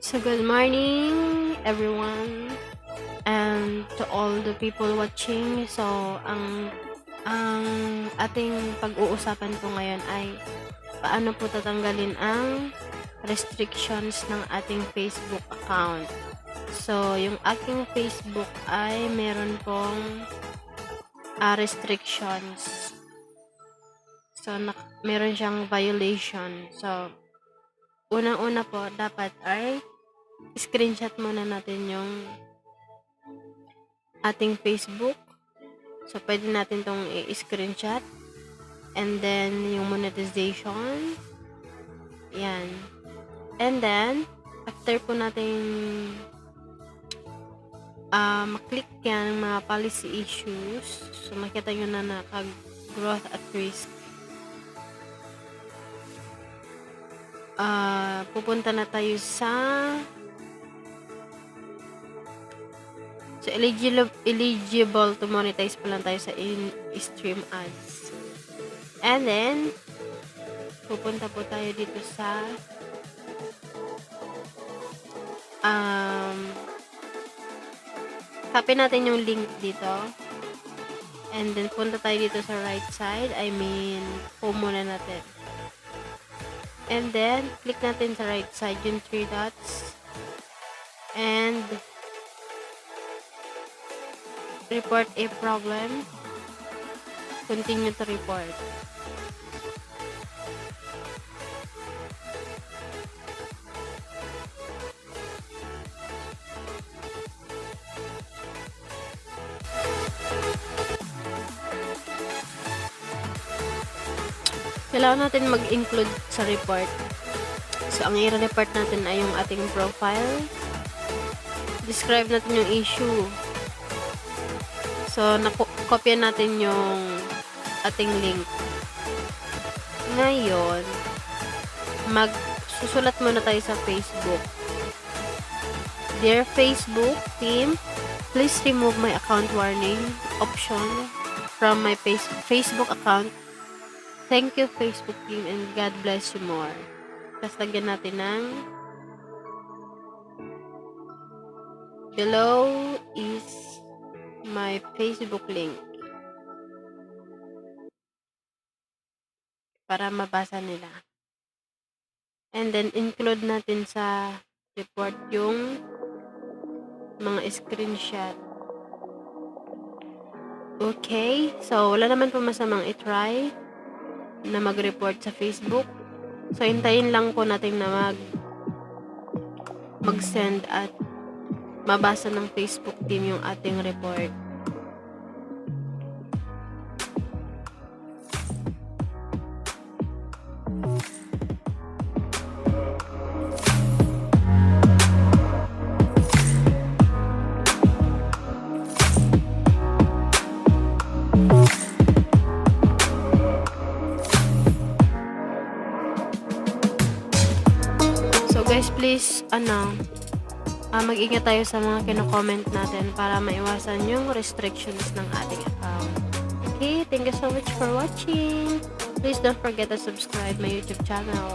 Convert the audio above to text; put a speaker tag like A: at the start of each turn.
A: So good morning everyone and to all the people watching. So ang ating pag-uusapan po ngayon ay paano po tatanggalin ang restrictions ng ating Facebook account. So yung aking Facebook ay meron pong restrictions. So meron siyang violation. So unang-una po dapat ay screenshot muna natin yung ating Facebook. So, pwede natin tong i-screenshot. And then, yung monetization. Yan. And then, after po natin maklik yan ng mga policy issues. So, makita nyo na naka-growth at risk. Pupunta na tayo sa eligible to monetize pa lang tayo sa in-stream ads. And then, pupunta po tayo dito sa copy natin yung link dito. And then, punta tayo dito sa right side. I mean, home muna natin. And then, click natin sa right side yung 3 dots. And report a problem. Continue to report. Kailangan natin mag-include sa report. So, ang i-report natin ay yung ating profile. Describe natin yung issue. So, nakopya natin yung ating link. Ngayon, susulat muna tayo sa Facebook. Dear Facebook team, please remove my account warning option from my Facebook account. Thank you, Facebook team, and God bless you more. Tapos lagyan natin ng below is my Facebook link para mabasa nila. And then include natin sa report yung mga screenshot. Okay, so wala naman po masamang i-try na mag-report sa Facebook. So hintayin lang po natin na mag-send at mabasa ng Facebook team yung ating report. So guys, please mag-ingat tayo sa mga kino-comment natin para maiwasan yung restrictions ng ating account. Okay, thank you so much for watching. Please don't forget to subscribe my YouTube channel.